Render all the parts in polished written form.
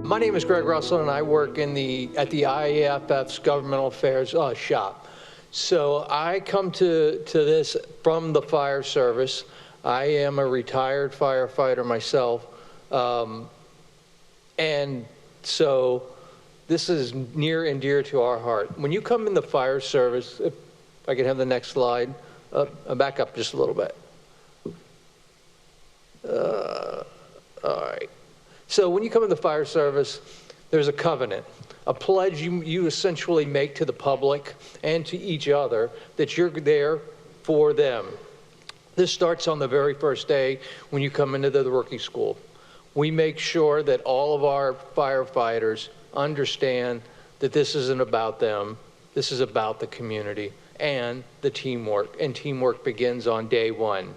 My name is Greg Russell, and I work at the IAPC's Governmental Affairs shop. So I come to this from the fire service. I am a retired firefighter myself, and so this is near and dear to our heart. When you come in the fire service, if I could have the next slide, back up just a little bit. All right. So when you come in the fire service, there's a covenant, a pledge you essentially make to the public and to each other that you're there for them. This starts on the very first day when you come into the working school. We make sure that all of our firefighters understand that this isn't about them, this is about the community and the teamwork, and teamwork begins on day one.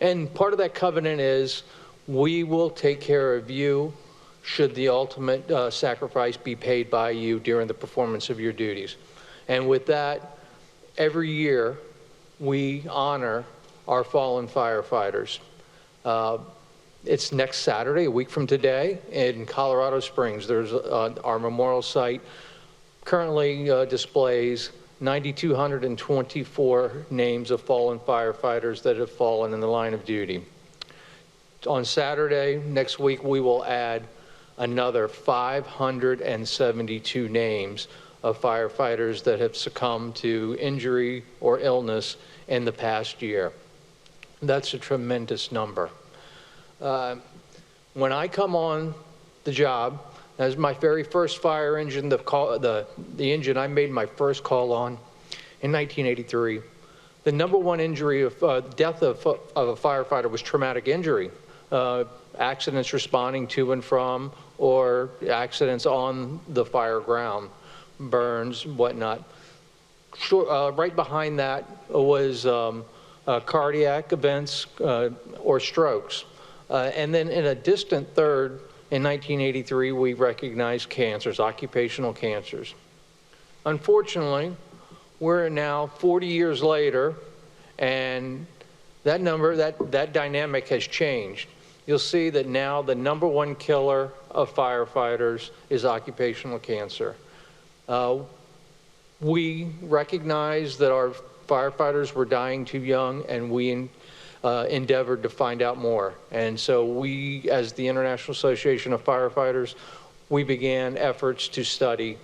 And part of that covenant is we will take care of you should the ultimate sacrifice be paid by you during the performance of your duties. And with that, every year we honor our fallen firefighters. It's next Saturday, a week from today, in Colorado Springs. There's our memorial site currently displays 9,224 names of fallen firefighters that have fallen in the line of duty. On Saturday, next week, we will add another 572 names of firefighters that have succumbed to injury or illness in the past year. That's a tremendous number. When I come on the job, as my very first fire engine, the engine I made my first call on in 1983, the number one injury of death of a firefighter was traumatic injury. Accidents responding to and from, or accidents on the fire ground, burns, whatnot. Right behind that was cardiac events or strokes. And then in a distant third, in 1983, we recognized cancers, occupational cancers. Unfortunately, we're now 40 years later, and that number, that dynamic has changed. You'll see that now the number one killer of firefighters is occupational cancer. We recognize that our firefighters were dying too young, and we endeavored to find out more. And so we, as the International Association of Firefighters, we began efforts to study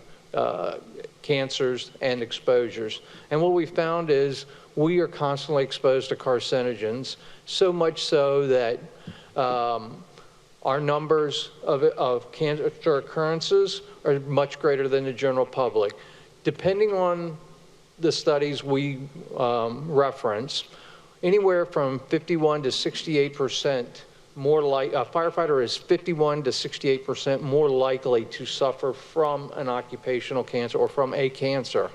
cancers and exposures. And what we found is we are constantly exposed to carcinogens, so much so that our numbers of cancer occurrences are much greater than the general public. Depending on the studies we reference, anywhere from 51 to 68% more like a firefighter is 51 to 68% more likely to suffer from an occupational cancer or from a cancer.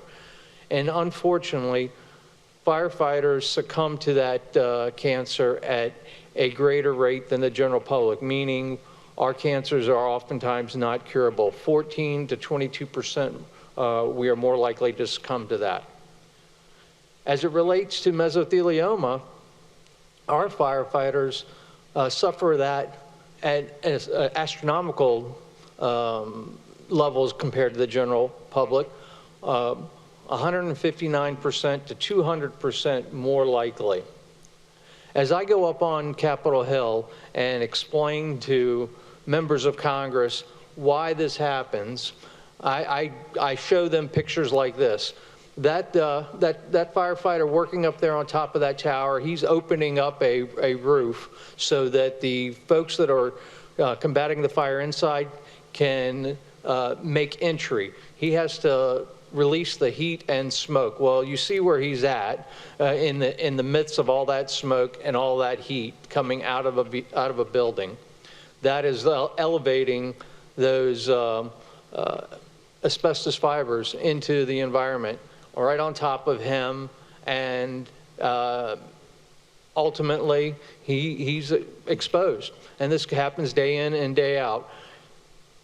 And unfortunately, firefighters succumb to that cancer at a greater rate than the general public, meaning our cancers are oftentimes not curable. 14 to 22%, we are more likely to succumb to that. As it relates to mesothelioma, our firefighters suffer that at astronomical levels compared to the general public, 159% to 200% more likely. As I go up on Capitol Hill and explain to members of Congress why this happens, I show them pictures like this. That firefighter working up there on top of that tower, he's opening up a roof so that the folks that are combating the fire inside can make entry. He has to release the heat and smoke. Well, you see where he's at in the midst of all that smoke and all that heat coming out of a building. That is elevating those asbestos fibers into the environment, right on top of him, and ultimately he's exposed. And this happens day in and day out.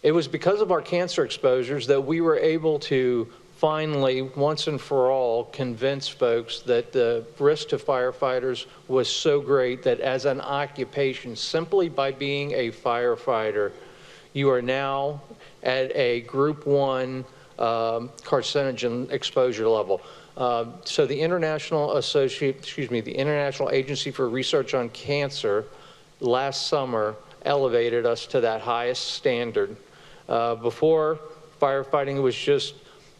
It was because of our cancer exposures that we were able to finally, once and for all, convince folks that the risk to firefighters was so great that as an occupation, simply by being a firefighter, you are now at a group 1 carcinogen exposure level. So the International Agency for Research on Cancer last summer elevated us to that highest standard. Before, firefighting was just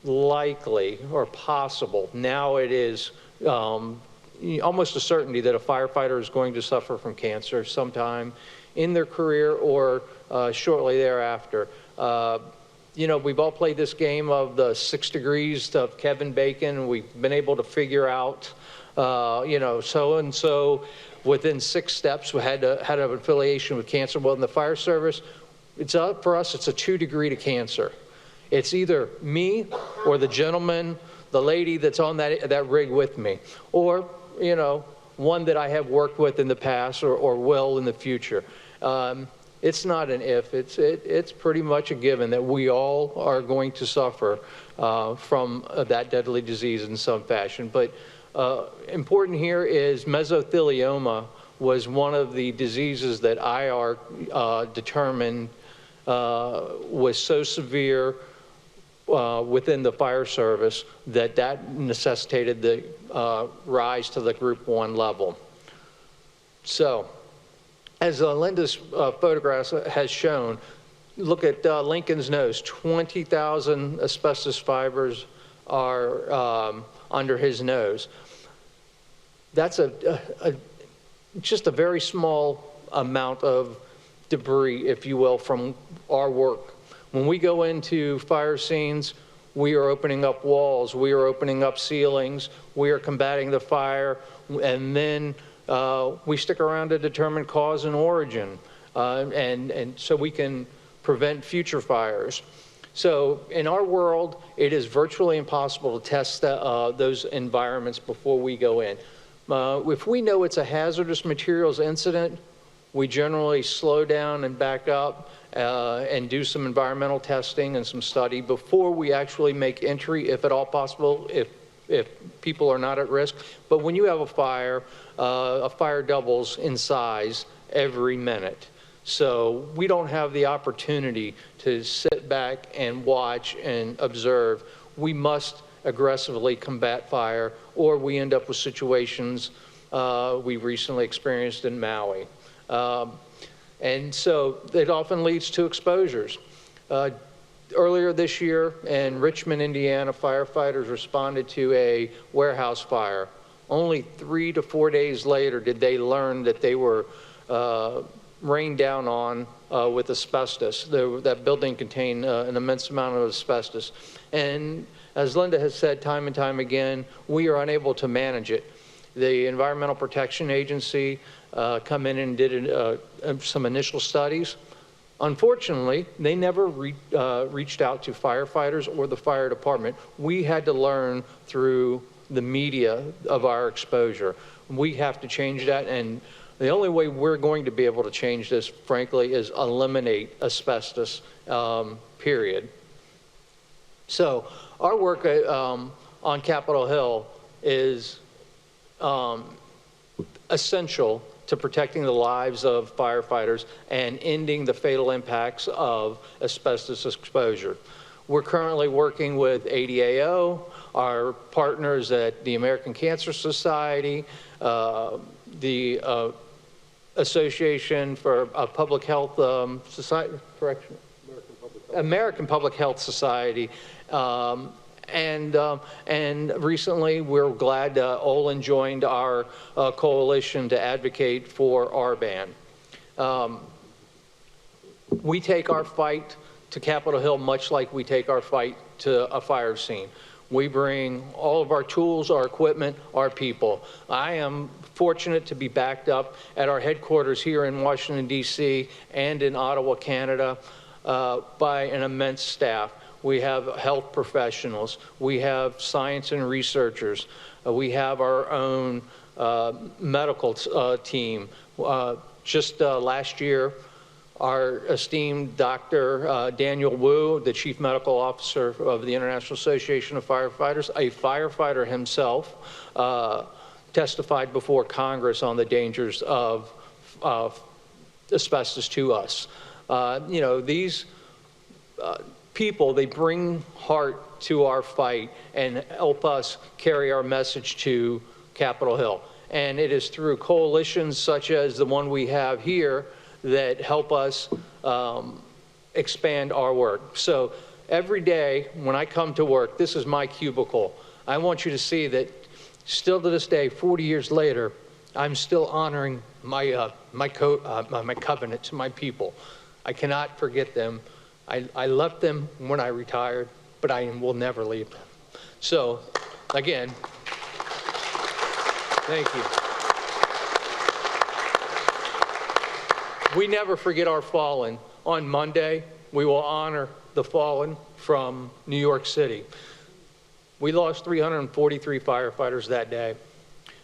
likely or possible. Now it is almost a certainty that a firefighter is going to suffer from cancer sometime in their career or shortly thereafter. You know, we've all played this game of the 6 degrees of Kevin Bacon. We've been able to figure out, you know, so-and-so within 6 steps had an affiliation with cancer. Well, in the fire service, for us, it's a 2 degree to cancer. It's either me or the gentleman, the lady that's on that rig with me, or, you know, one that I have worked with in the past or will in the future. It's not an if, it's pretty much a given that we all are going to suffer from that deadly disease in some fashion. But important here is mesothelioma was one of the diseases that IR determined was so severe within the fire service that necessitated the rise to the group 1 level. So, as Linda's photographs has shown, look at Lincoln's nose. 20,000 asbestos fibers are under his nose. That's just a very small amount of debris, if you will, from our work. When we go into fire scenes, we are opening up walls, we are opening up ceilings, we are combating the fire, and then we stick around to determine cause and origin, and so we can prevent future fires. So in our world, it is virtually impossible to test those environments before we go in. If we know it's a hazardous materials incident, we generally slow down and back up and do some environmental testing and some study before we actually make entry, if at all possible, if people are not at risk. But when you have a fire doubles in size every minute. So we don't have the opportunity to sit back and watch and observe. We must aggressively combat fire, or we end up with situations we recently experienced in Maui. And so it often leads to exposures. Earlier this year in Richmond, Indiana, firefighters responded to a warehouse fire. Only 3 to 4 days later did they learn that they were rained down on with asbestos. That building contained an immense amount of asbestos. And as Linda has said time and time again, we are unable to manage it. The Environmental Protection Agency come in and did some initial studies. Unfortunately, they never reached out to firefighters or the fire department. We had to learn through the media of our exposure. We have to change that, and the only way we're going to be able to change this, frankly, is eliminate asbestos, period. So our work on Capitol Hill is essential to protecting the lives of firefighters and ending the fatal impacts of asbestos exposure. We're currently working with ADAO, our partners at the American Cancer Society, the Association for Public Health Society, correction? American Public Health Society. And recently, we're glad Olin joined our coalition to advocate for our ban. We take our fight to Capitol Hill much like we take our fight to a fire scene. We bring all of our tools, our equipment, our people. I am fortunate to be backed up at our headquarters here in Washington, D.C. and in Ottawa, Canada, by an immense staff. We have health professionals, we have science and researchers, we have our own medical team. Just last year, our esteemed Dr. Daniel Wu, the Chief Medical Officer of the International Association of Firefighters, a firefighter himself, testified before Congress on the dangers of asbestos to us. You know, these people, they bring heart to our fight and help us carry our message to Capitol Hill. And it is through coalitions such as the one we have here that help us expand our work. So every day when I come to work, this is my cubicle. I want you to see that still to this day, 40 years later, I'm still honoring my covenant to my people. I cannot forget them. I left them when I retired, but I will never leave them. So, again, thank you. We never forget our fallen. On Monday, we will honor the fallen from New York City. We lost 343 firefighters that day.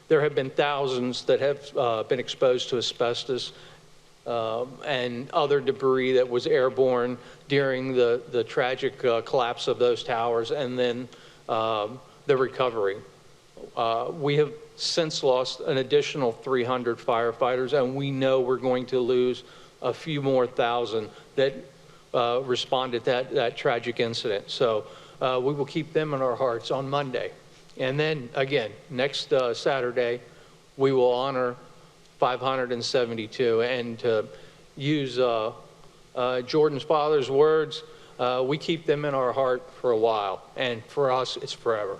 There have been thousands that have been exposed to asbestos and other debris that was airborne during the tragic collapse of those towers and then the recovery. We have since lost an additional 300 firefighters, and we know we're going to lose a few more thousand that responded to that tragic incident. So we will keep them in our hearts on Monday. And then again, next Saturday, we will honor 572. And to use Jordan's father's words, we keep them in our heart for a while. And for us, it's forever.